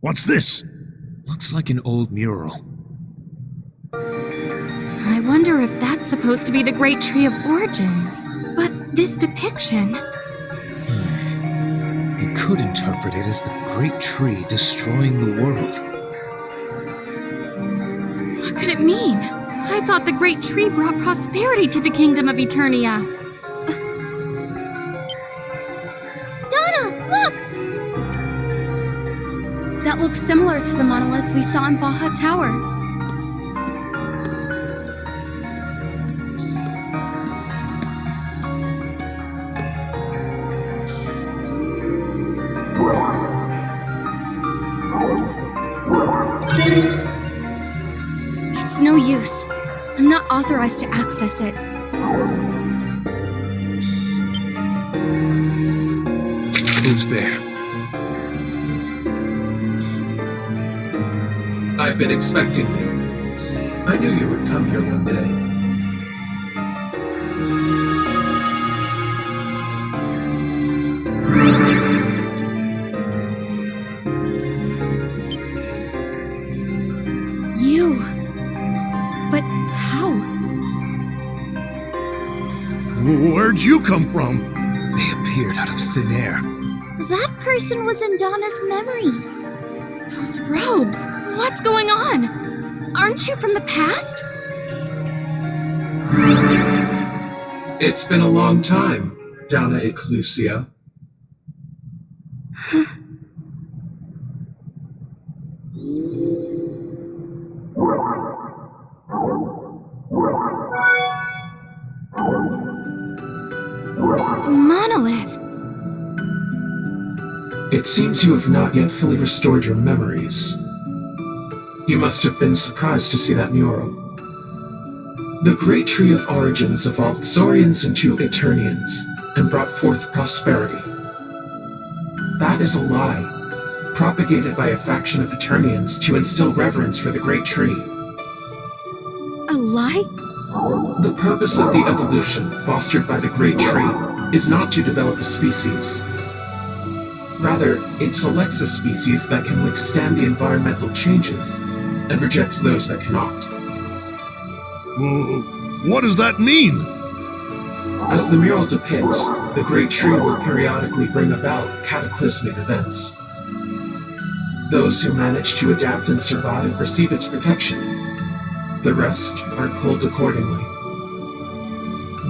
What's this? Looks like an old mural. I wonder if that's supposed to be the Great Tree of Origins. But this depiction... You could interpret it as the Great Tree destroying the world. What could it mean? I thought the Great Tree brought prosperity to the Kingdom of Eternia. Dana, look! that looks similar to the monolith we saw in Baja Tower. It's no use. I'm not authorized to access it. Who's there? I've been expecting you. I knew you would come here one day. You. But how? Where'd you come from? They appeared out of thin air. That person was in Dana's memories. Those robes! What's going on? Aren't you from the past? It's been a long time, Dana Eclusia. The monolith! It seems you have not yet fully restored your memories. You must have been surprised to see that mural. The great tree of origins evolved Saurians into Eternians and brought forth prosperity. That is a lie, propagated by a faction of Eternians to instill reverence for the great tree. A lie? The purpose of the evolution fostered by the great tree is not to develop a species. Rather, it selects a species that can withstand the environmental changes and rejects those that cannot. What does that mean? As the mural depicts, the great tree will periodically bring about cataclysmic events. Those who manage to adapt and survive receive its protection. The rest are pulled accordingly.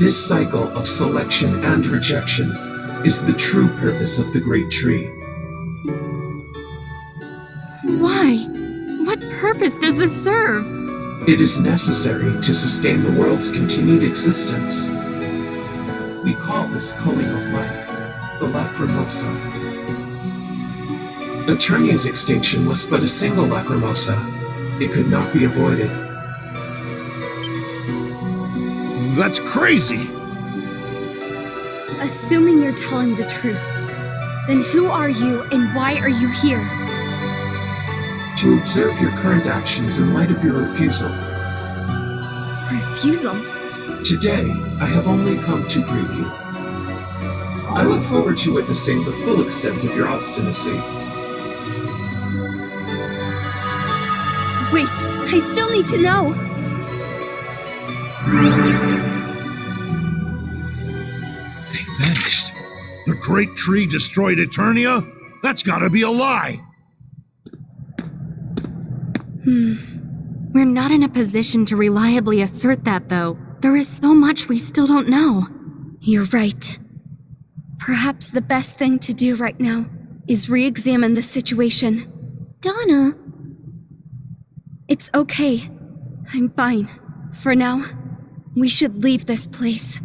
This cycle of selection and rejection is the true purpose of the great tree. Why? What purpose does this serve? It is necessary to sustain the world's continued existence. We call this culling of life the Lacrimosa. Eternia's extinction was but a single Lacrimosa. It could not be avoided. That's crazy! Assuming you're telling the truth, then who are you and why are you here? To observe your current actions in light of your refusal. Refusal? Today, I have only come to greet you. I look forward to witnessing the full extent of your obstinacy. Wait, I still need to know. They vanished. The great tree destroyed Eternia? That's gotta be a lie! We're not in a position to reliably assert that, though. There is so much we still don't know. You're right. Perhaps the best thing to do right now is re-examine the situation. Dana? It's okay. I'm fine. For now, we should leave this place.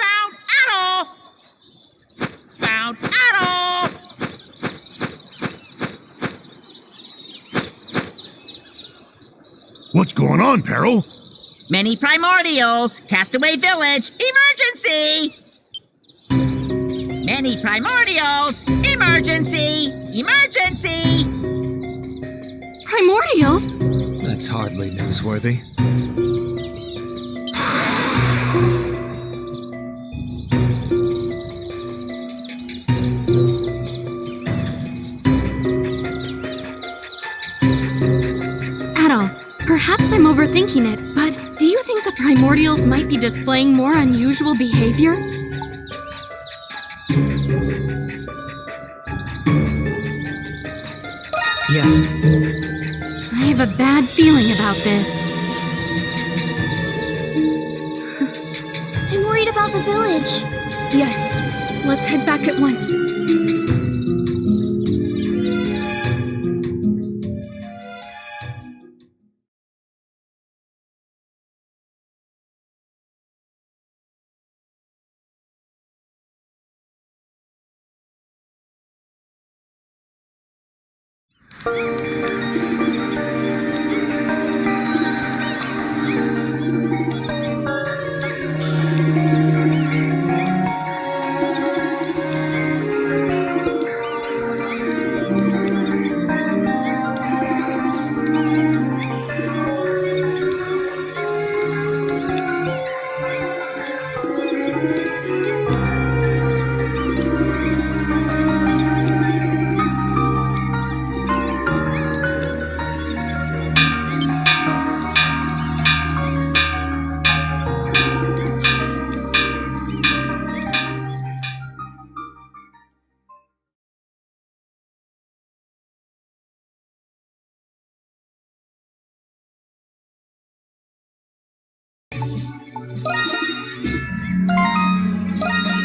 Found Adol! Found Adol! What's going on, Peril? Many primordials! Castaway village! Emergency! Many primordials! Emergency! Emergency! Primordials? That's hardly newsworthy. Adol, perhaps I'm overthinking it, but do you think the primordials might be displaying more unusual behavior? Yeah. I have a bad feeling about this. I'm worried about plans? Yes. Let's head back at once.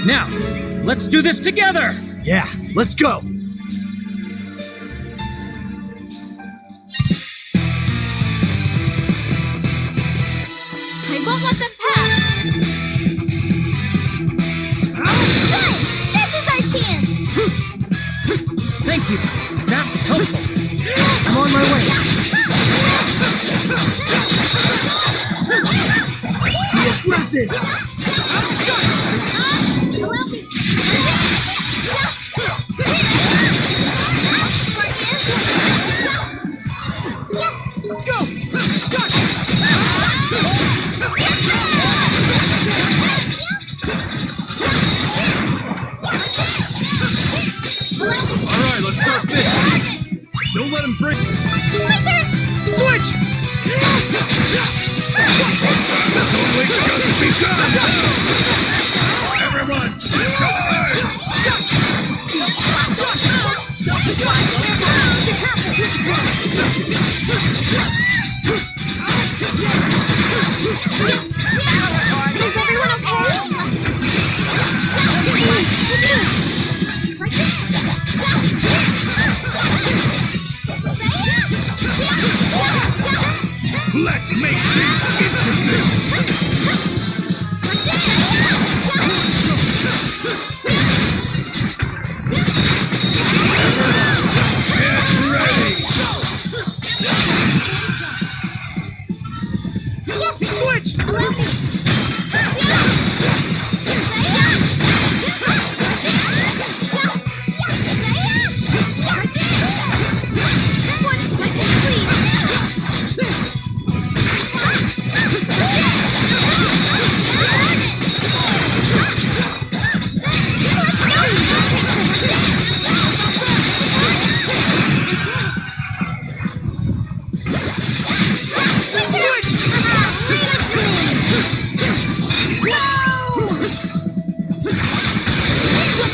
Now, let's do this together! Yeah, let's go! I won't let them pass! Good! This is our chance! Thank you! That was helpful! I'm on my way! Be aggressive! Let's go! Alright, let's start this. Don't let him break. My turn! Switch! Only just begun! Everyone, Is everyone okay? let's make things interesting! Get ready! Switch! One second, please!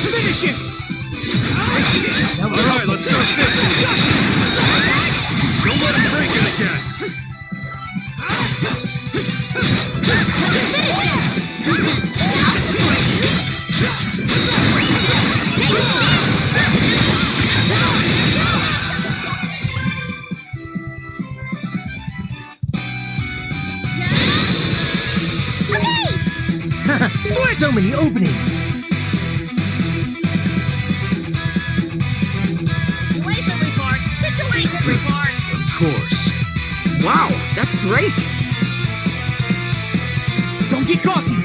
Finish it! Alright, let's start this! Don't let him break it again! So many openings! Situation report! Situation report! Of course. Wow, that's great! Don't get cocky!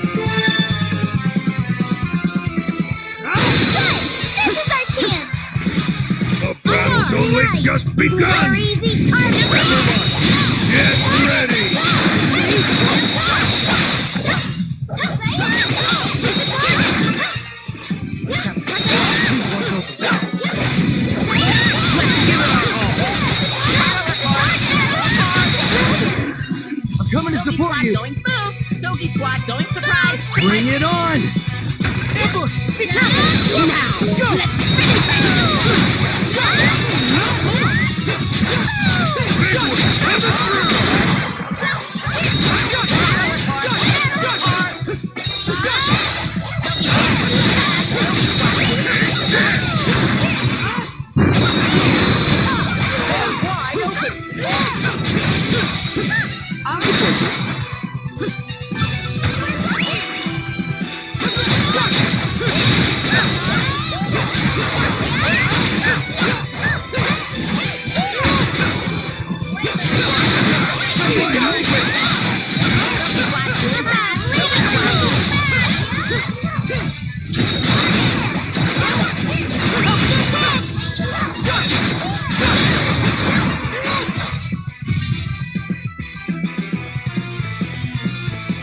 This is our chance! The battle's only just begun! easy Get ready! I'm coming to support you! Going smooth! Doggy squad going surprise! Bring it on! Ambush! Be careful! Now! Let's go! I'll support you.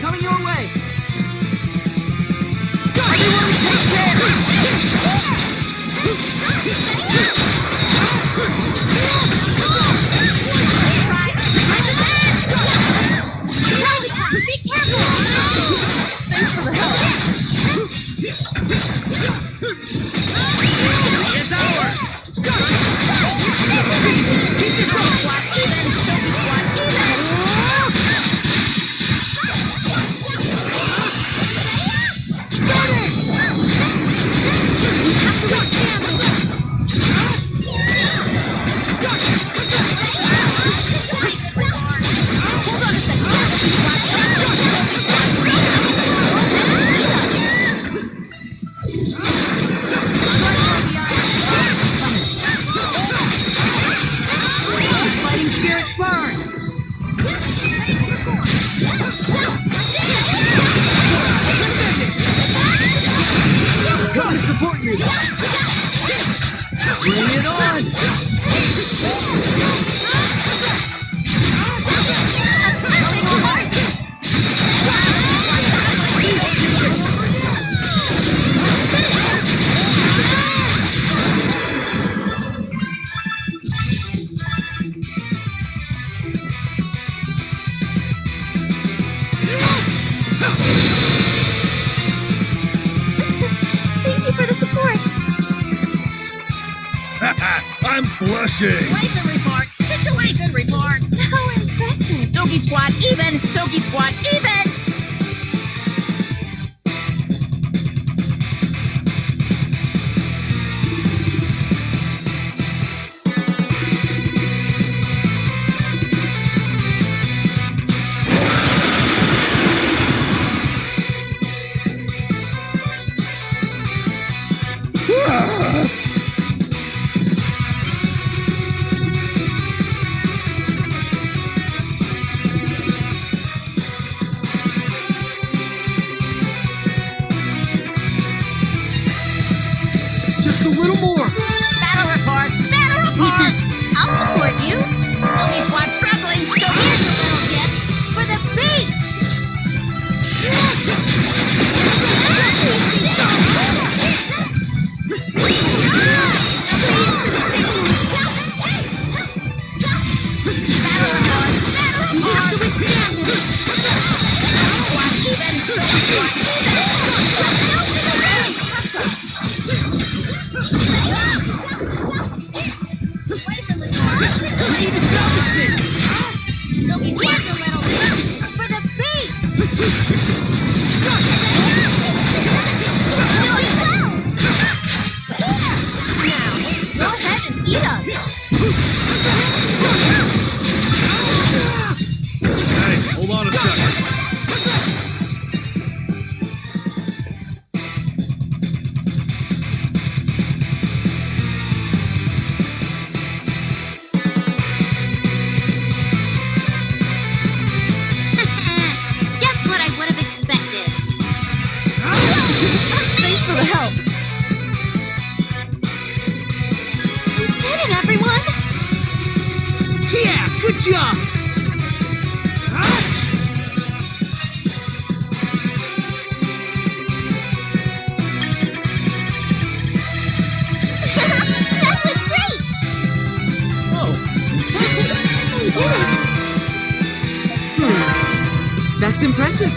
Coming your way. Everyone take care. Be careful! Thanks for the help. It's ours. Keep this up. Fighting spirit burn. Come to support you. Bring it on. Thank you for the support. I'm blushing. Situation report. Situation report. How impressive. Doggy squad even. Doggy squad even. Just a little more. Battle report. Battle report. I'll support you. Doggy squad struggling. So here's a little gift. For the base! Battle report. Battle You have to report. withstand this. Squad even. Doggy squad We need to salvage this. even. Doggy squad's a little gift. For the base! Now, go ahead and eat us. Hey, hold on a second. Just what I would have expected. Thanks for the help. We did it, everyone! Yeah, good job. That was great! Oh, We did it! that's impressive.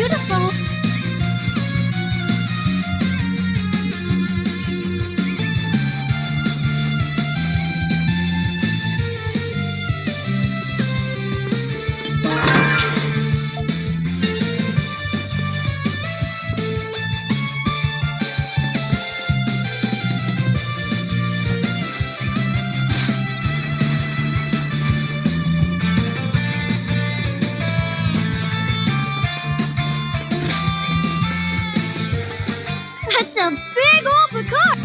beautiful. That's a big old pecan!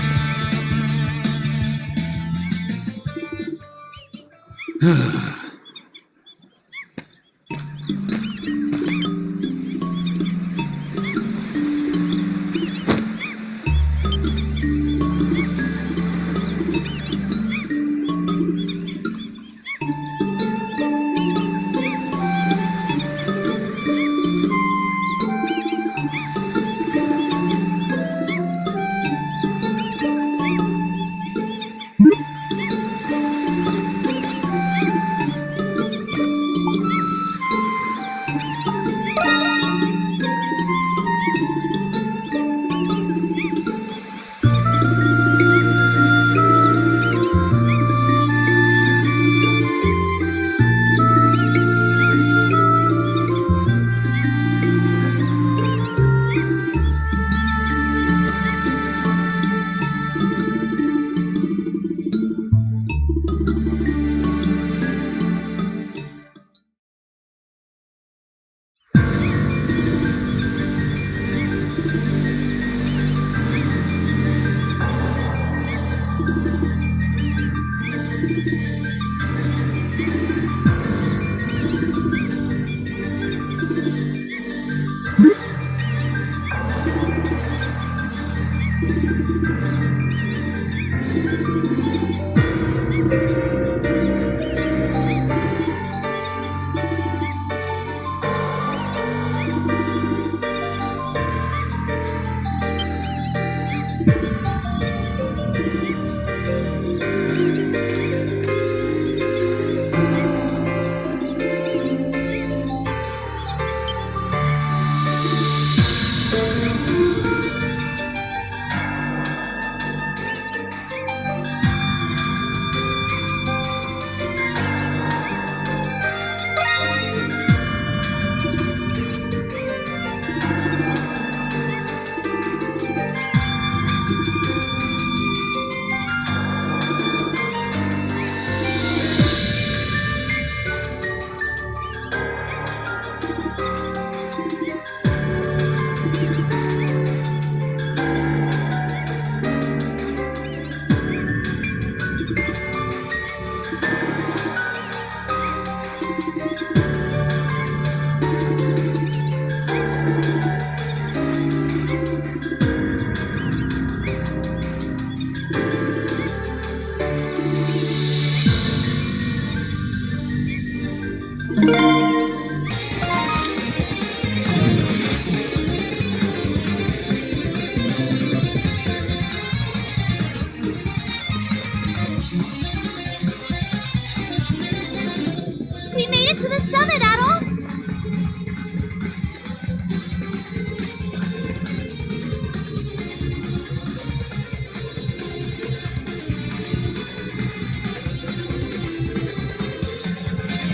We made it to the summit, Adol!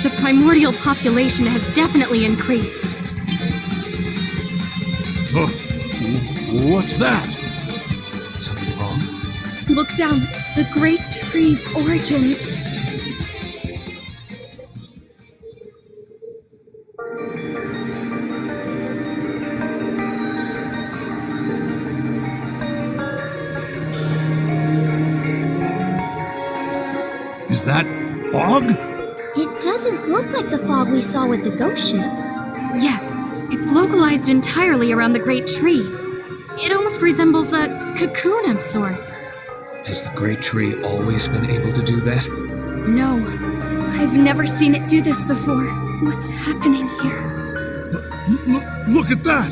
The primordial population has definitely increased. Huh? What's that? Something wrong? Look down. The great tree of origins. Is that fog? It doesn't look like the fog we saw with the ghost ship. Yes, it's localized entirely around the great tree. It almost resembles a cocoon of sorts. Has the great tree always been able to do that? No, I've never seen it do this before. What's happening here? Look at that!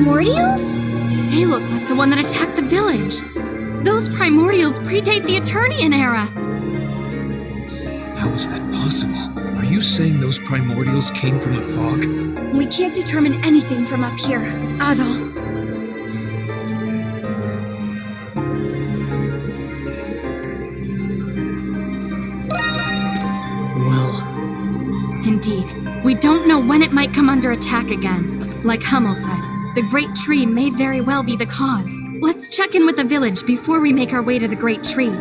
primordials? They look like the one that attacked the village. Those primordials predate the Eternian era. How is that possible? Are you saying those primordials came from the fog? We can't determine anything from up here, Adol. Well, Indeed, we don't know when it might come under attack again. Like Hummel said, the Great Tree may very well be the cause. Let's check in with the village before we make our way to the Great Tree.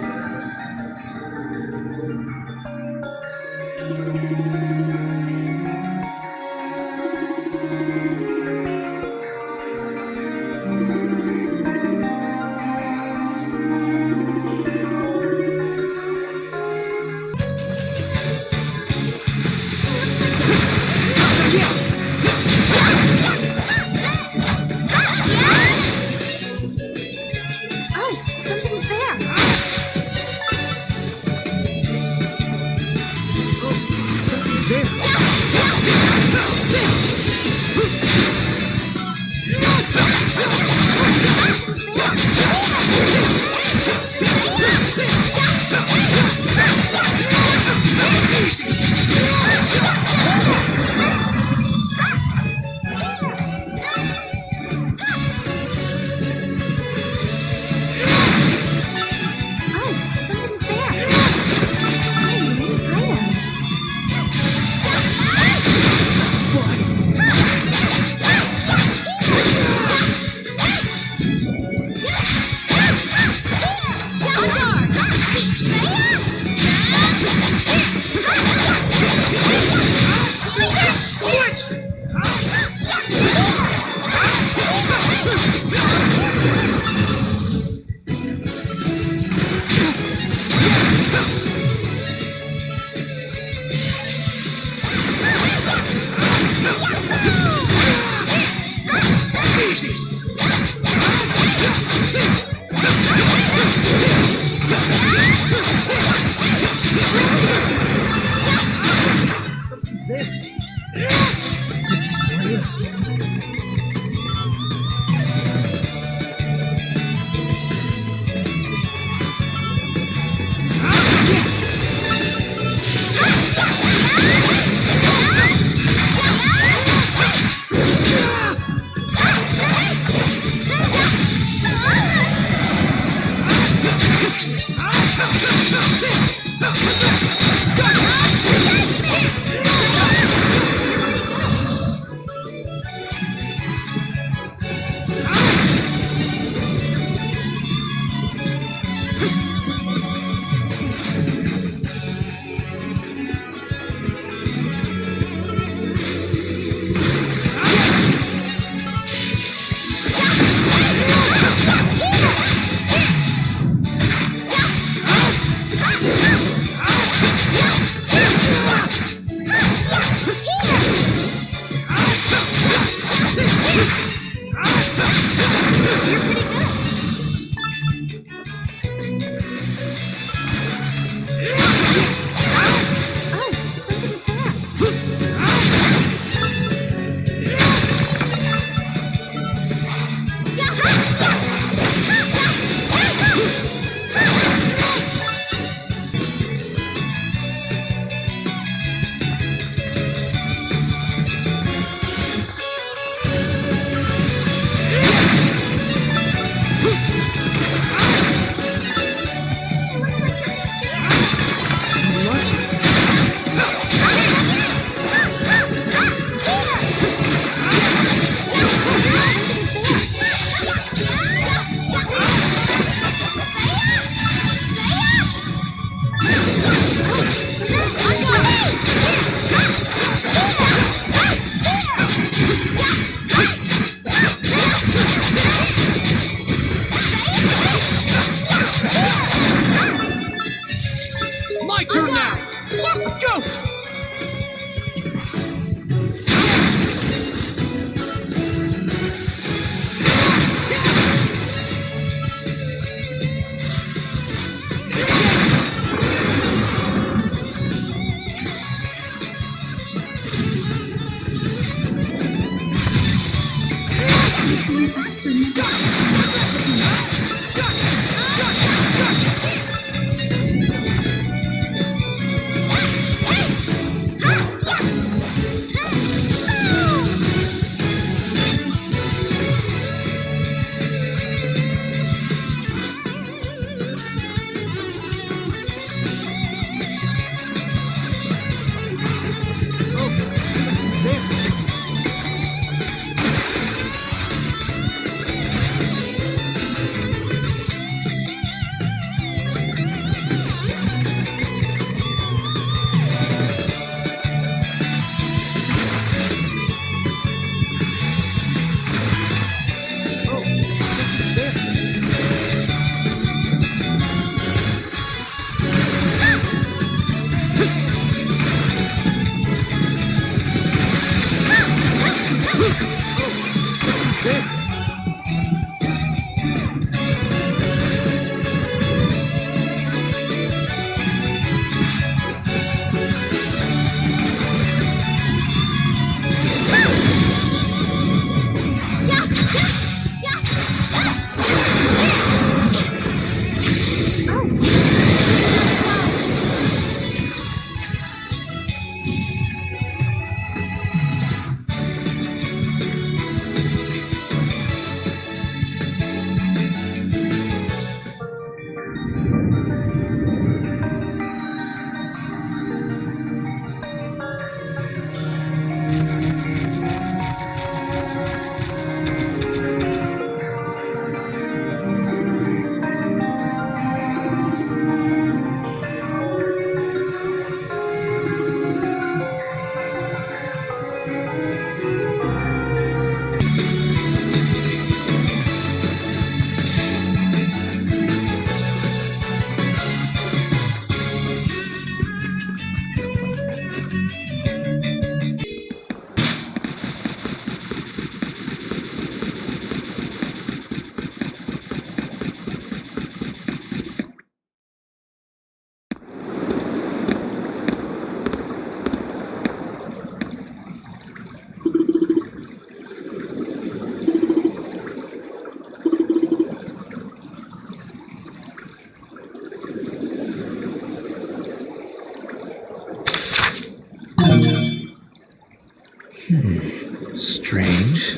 Strange.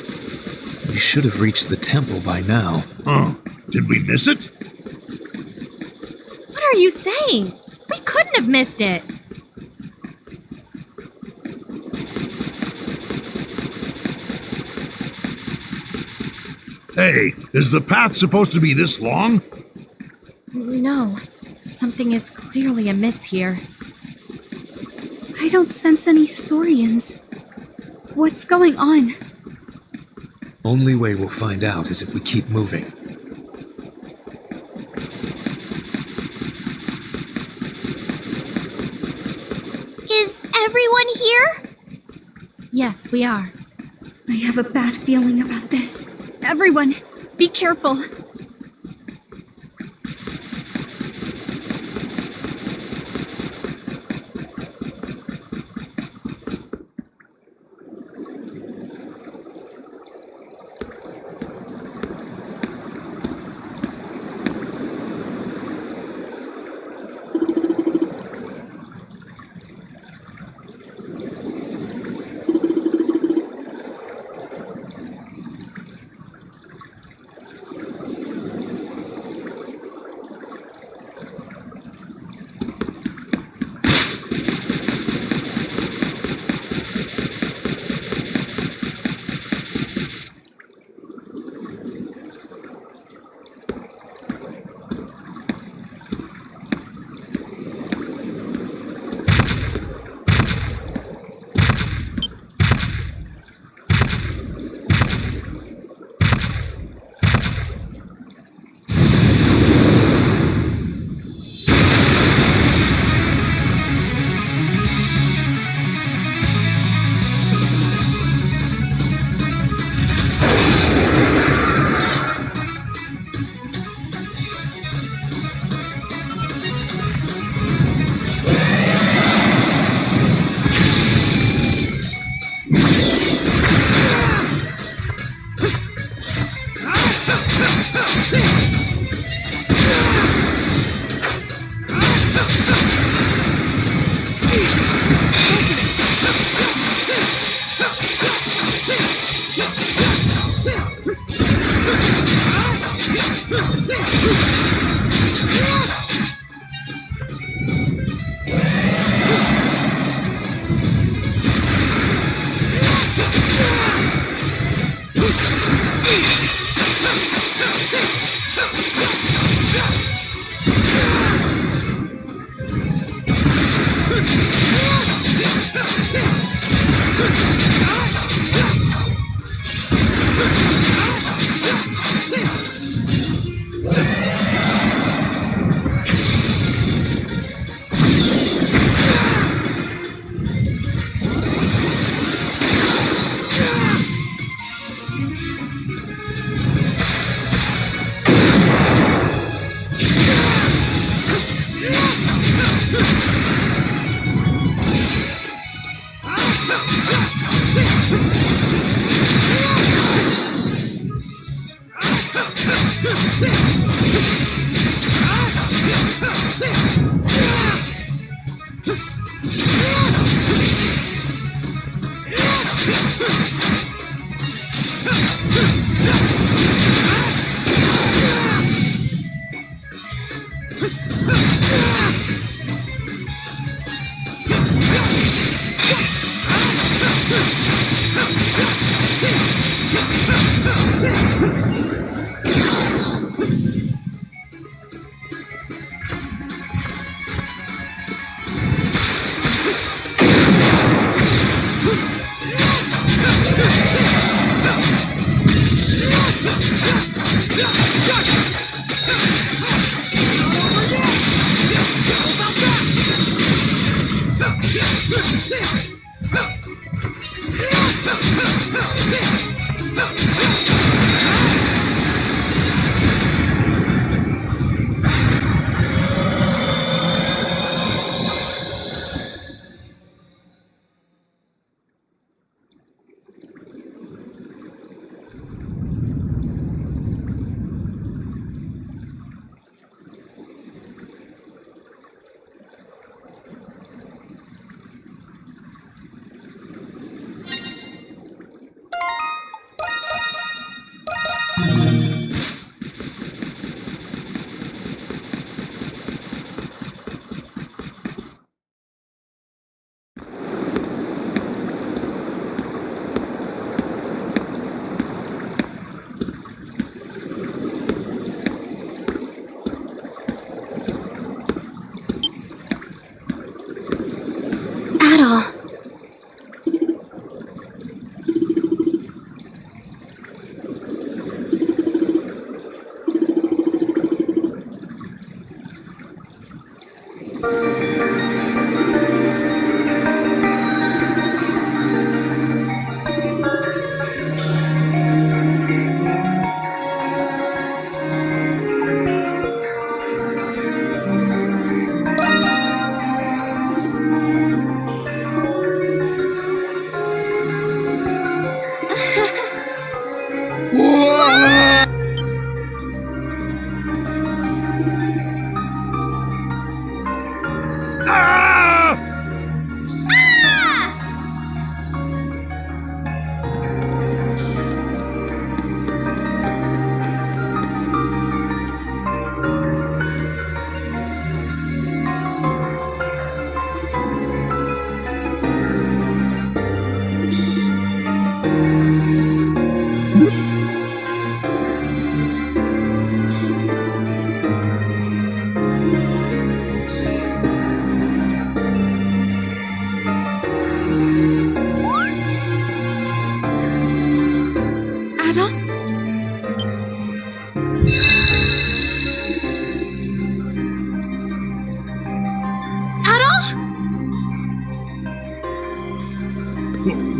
We should have reached the temple by now. Huh? Did we miss it? What are you saying? We couldn't have missed it. Hey, is the path supposed to be this long? No, something is clearly amiss here. I don't sense any Saurians. What's going on? Only way we'll find out is if we keep moving. Is everyone here? Yes, we are. I have a bad feeling about this. Everyone, be careful.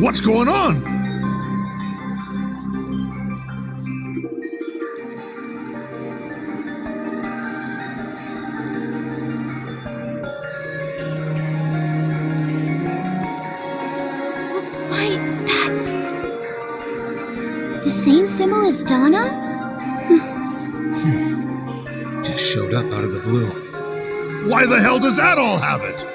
What's going on? The same symbol as Dana? Just showed up out of the blue. Why the hell does Adol have it?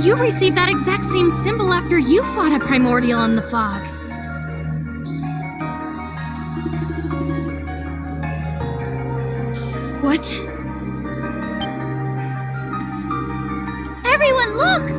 You received that exact same symbol after you fought a primordial in the fog. What? Everyone, look!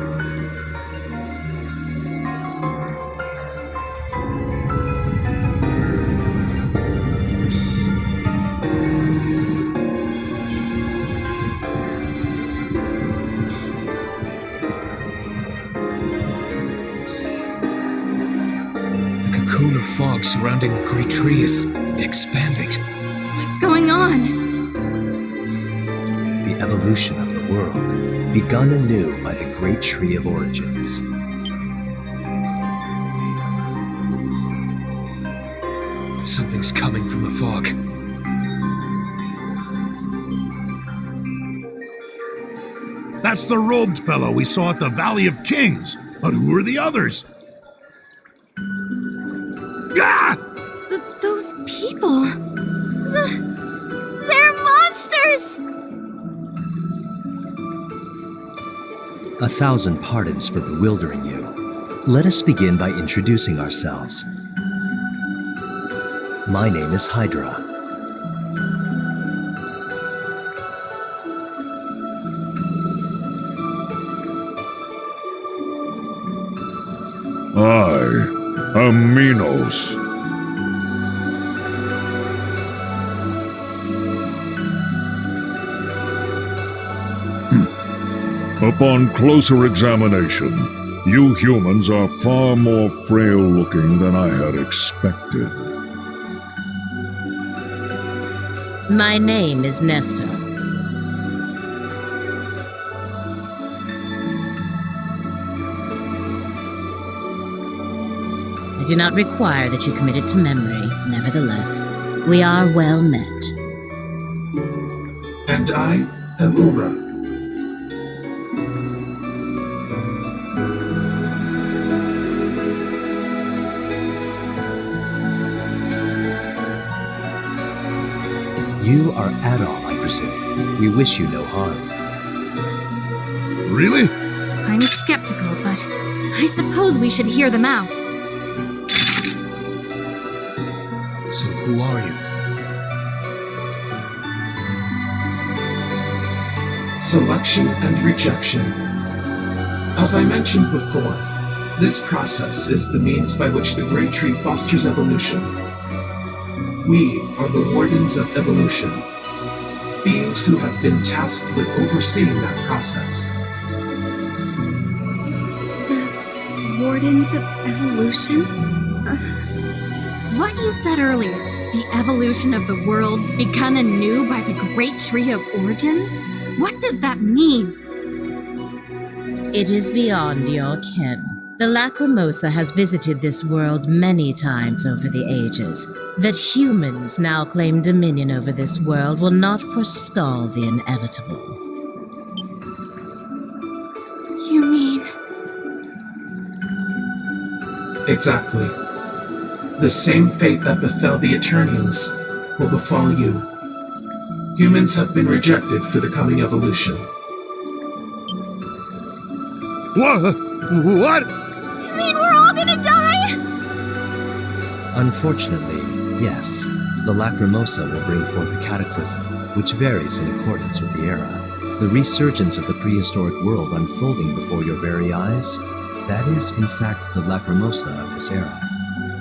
The cocoon of fog surrounding the great tree is expanding. What's going on? The evolution of the world, begun anew by the great tree of origins. Something's coming from the fog. That's the robed fellow we saw at the Valley of Kings. But who are the others? Ah! Those people. They're monsters! 1,000 pardons for bewildering you. Let us begin by introducing ourselves. My name is Hydra. I am Minos. Upon closer examination, you humans are far more frail-looking than I had expected. My name is Nestor. I do not require that you commit it to memory. Nevertheless, we are well met. And I am Ura. You are Adol, I presume. We wish you no harm. Really? I'm skeptical, but I suppose we should hear them out. So who are you? Selection and rejection. As I mentioned before, this process is the means by which the Great Tree fosters evolution. We are the Wardens of Evolution, beings who have been tasked with overseeing that process. The Wardens of Evolution? What you said earlier, the evolution of the world begun anew by the Great Tree of Origins? What does that mean? It is beyond your ken. The Lacrimosa has visited this world many times over the ages. That humans now claim dominion over this world will not forestall the inevitable. You mean... Exactly. The same fate that befell the Eternians will befall you. Humans have been rejected for the coming evolution. What? You mean we're all gonna die? Unfortunately, yes. The Lacrimosa will bring forth a cataclysm, which varies in accordance with the era. The resurgence of the prehistoric world unfolding before your very eyes, that is, in fact, the Lacrimosa of this era.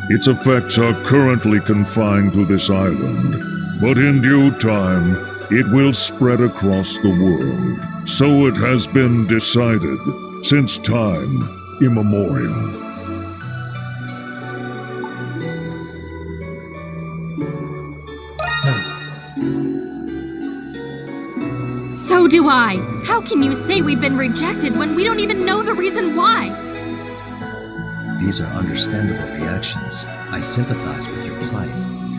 Its effects are currently confined to this island, but in due time, it will spread across the world. So it has been decided since time immemorial. So do I. How How can you say we've been rejected when we don't even know the reason why? These are understandable reactions. I sympathize with your plight,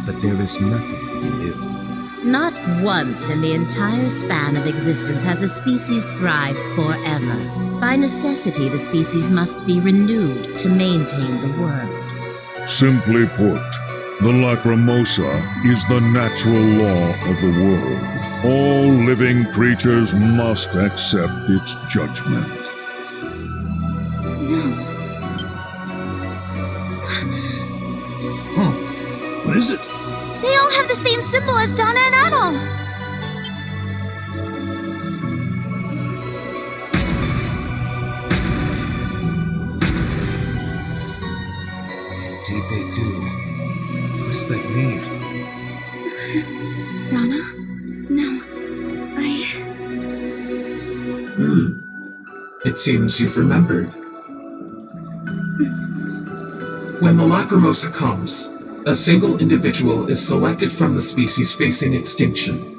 but there is nothing we can do. Not once in the entire span of existence has a species thrived forever. By necessity, the species must be renewed to maintain the world. Simply put, the Lacrimosa is the natural law of the world. All living creatures must accept its judgment. Huh. What is it? They all have the same symbol as Dana and Adol. Indeed they do. What does that mean? Dana? No. It seems you've remembered. When the Lacrimosa comes, a single individual is selected from the species facing extinction.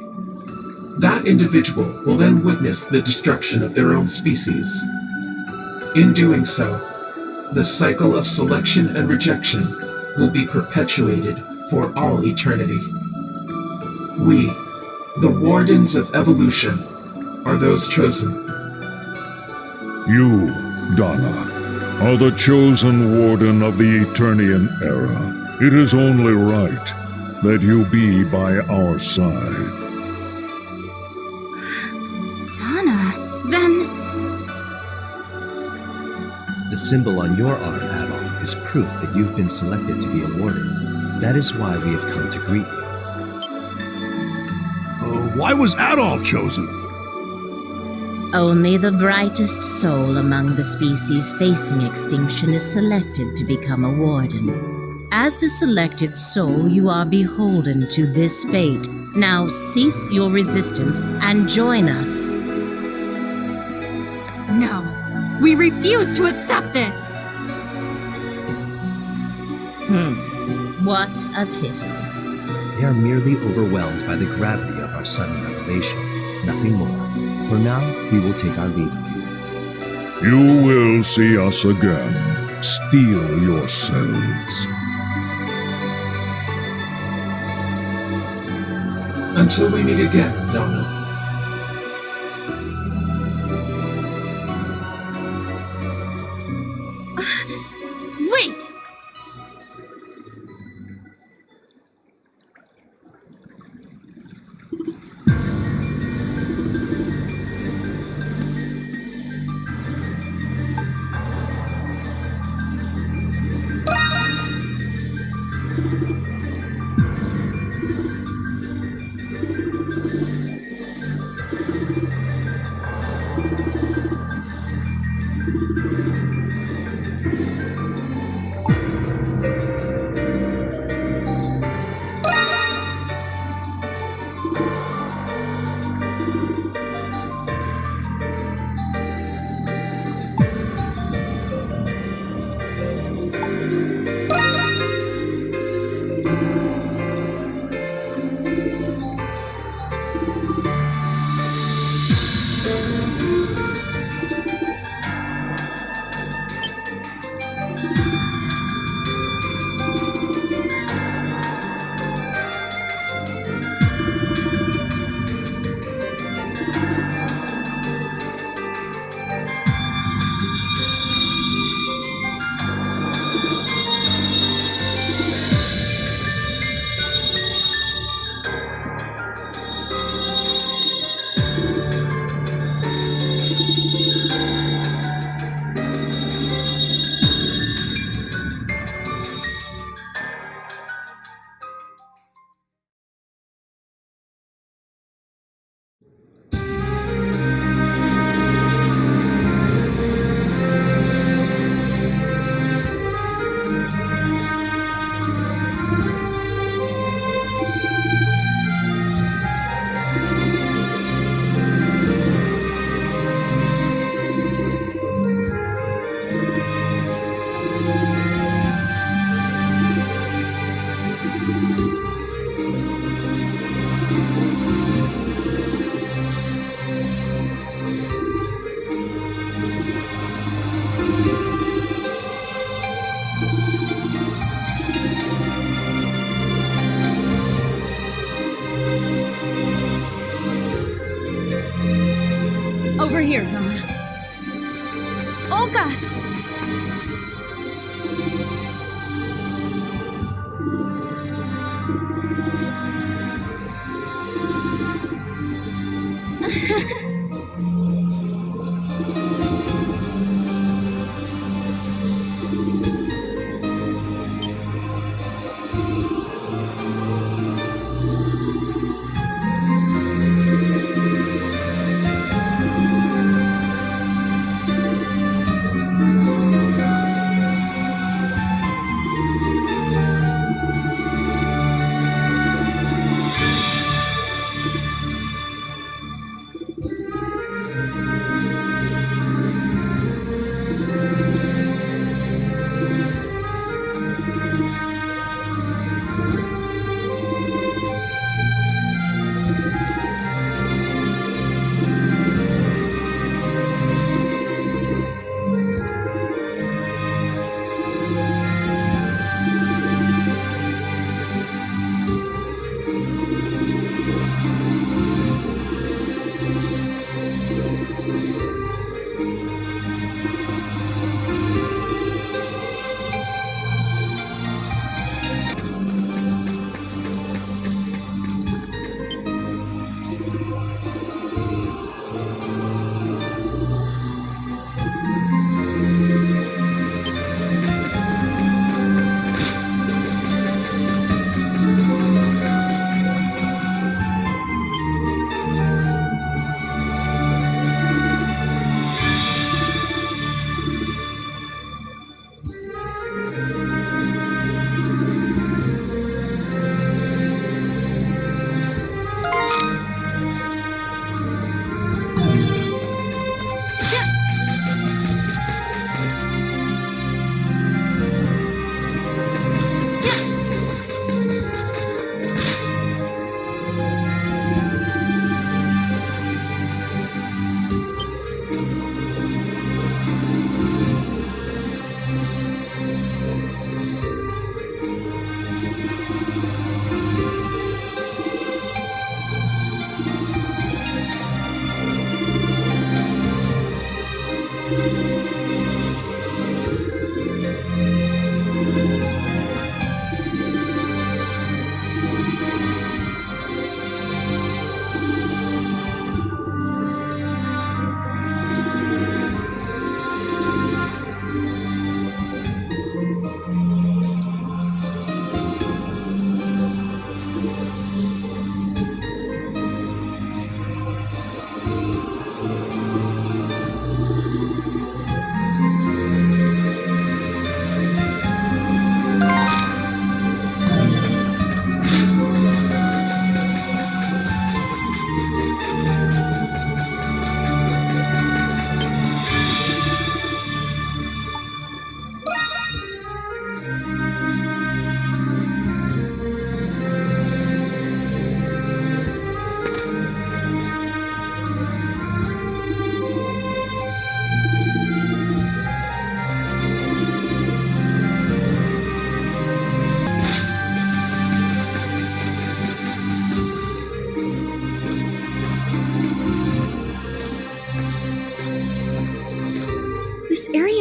That individual will then witness the destruction of their own species. In doing so, the cycle of selection and rejection will be perpetuated for all eternity. We, the Wardens of Evolution, are those chosen. You, Dana, are the chosen warden of the Eternian era. It is only right that you be by our side. Dana, then... The symbol on your arm, Adol, is proof that you've been selected to be a warden. That is why we have come to greet you. Why was Adol chosen? Only the brightest soul among the species facing extinction is selected to become a warden. As the selected soul, you are beholden to this fate. Now cease your resistance and join us. No. We refuse to accept this! What a pity. They are merely overwhelmed by the gravity of our sudden revelation. Nothing more. For now, we will take our leave of you. You will see us again. Steel yourselves. Until we meet again, Dana. Wait! here, Dana. Olga!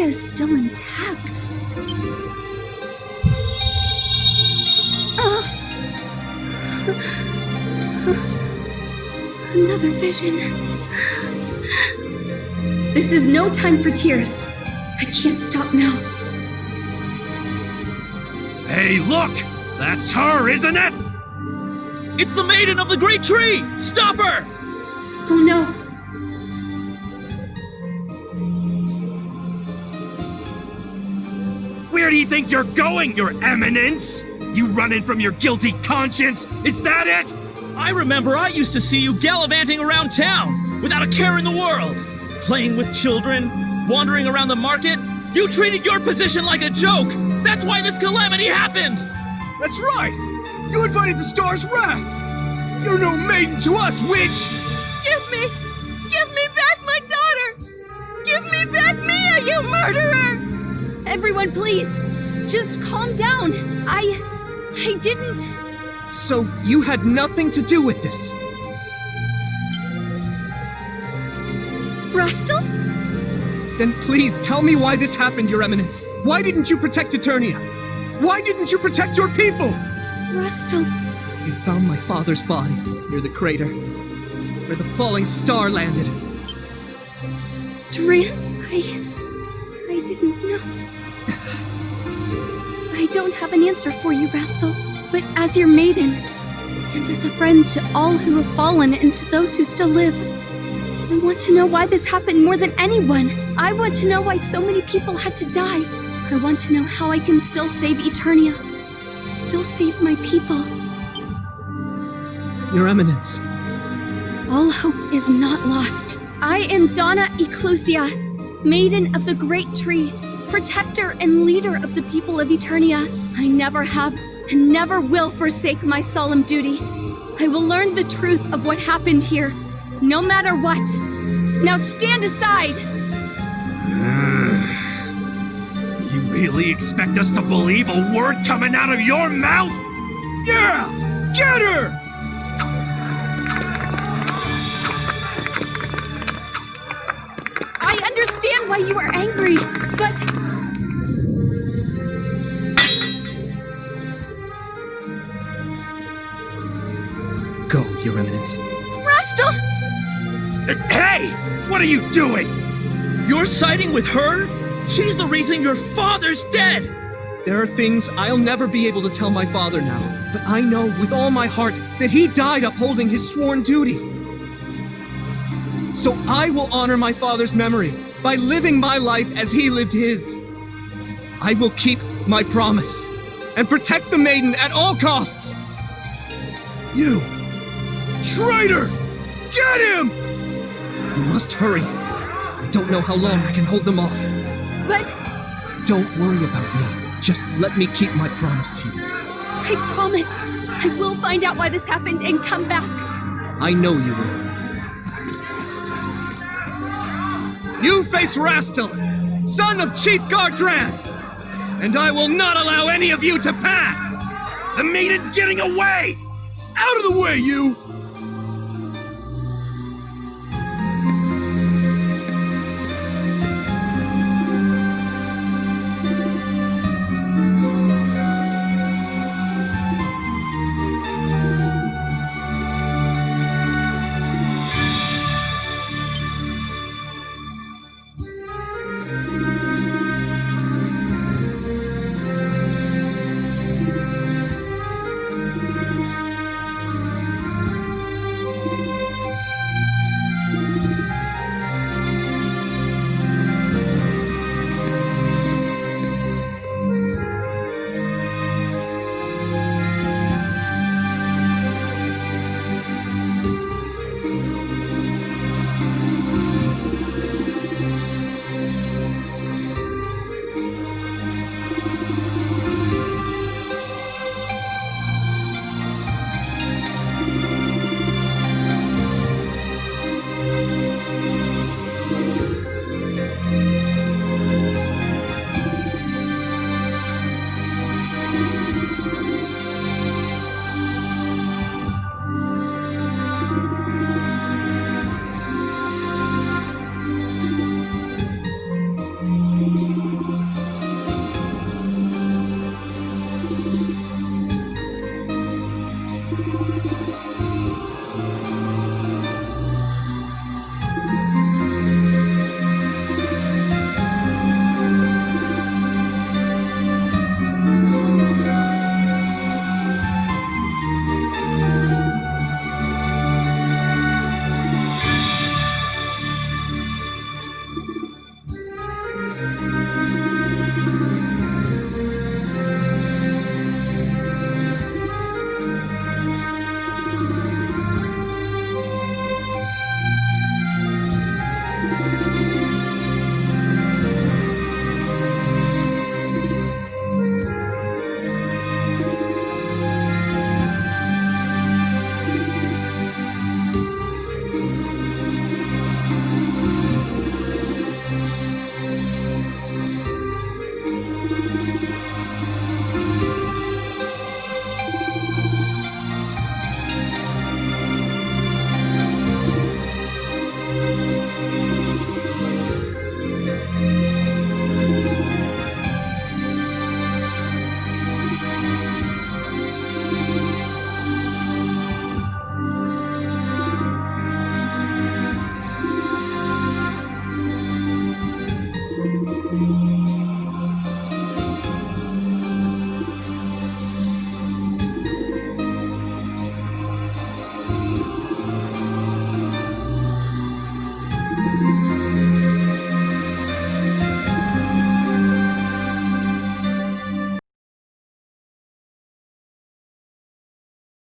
is still intact. Another vision. This is no time for tears. I can't stop now. Hey, look! That's her, isn't it? It's the maiden of the great tree! Stop her! Oh no. Where do you think you're going, your eminence? You running from your guilty conscience? Is that it? I remember I used to see you gallivanting around town without a care in the world. Playing with children, wandering around the market. You treated your position like a joke. That's why this calamity happened. That's right. You invited the star's wrath. You're no maiden to us, witch. Give me back my daughter. Give me back Mia, you murderer. Everyone, please, just calm down. I didn't. So you had nothing to do with this? Rastal? Then please tell me why this happened, Your Eminence. Why didn't you protect Eternia? Why didn't you protect your people? Rastal. You found my father's body near the crater, where the falling star landed. Duran, I didn't know. I don't have an answer for you, Rastal, but as your maiden, and as a friend to all who have fallen and to those who still live, I want to know why this happened more than anyone. I want to know why so many people had to die. I want to know how I can still save Eternia. Still save my people. Your Eminence. All hope is not lost. I am Dana Ecclusia, Maiden of the Great Tree, protector and leader of the people of Eternia. I never have and never will forsake my solemn duty. I will learn the truth of what happened here, no matter what. Now stand aside! You really expect us to believe a word coming out of your mouth? Yeah! Get her! I understand why you are angry, but... Go, Your Eminence. Rastal! Hey! What are you doing? You're siding with her? She's the reason your father's dead! There are things I'll never be able to tell my father now, but I know with all my heart that he died upholding his sworn duty. So I will honor my father's memory by living my life as he lived his. I will keep my promise and protect the maiden at all costs. You! Traitor! Get him! You must hurry. I don't know how long I can hold them off. But... Don't worry about me. Just let me keep my promise to you. I promise. I will find out why this happened and come back. I know you will. You face Rastal, son of Chief Gardran, and I will not allow any of you to pass! The maiden's getting away! Out of the way, you!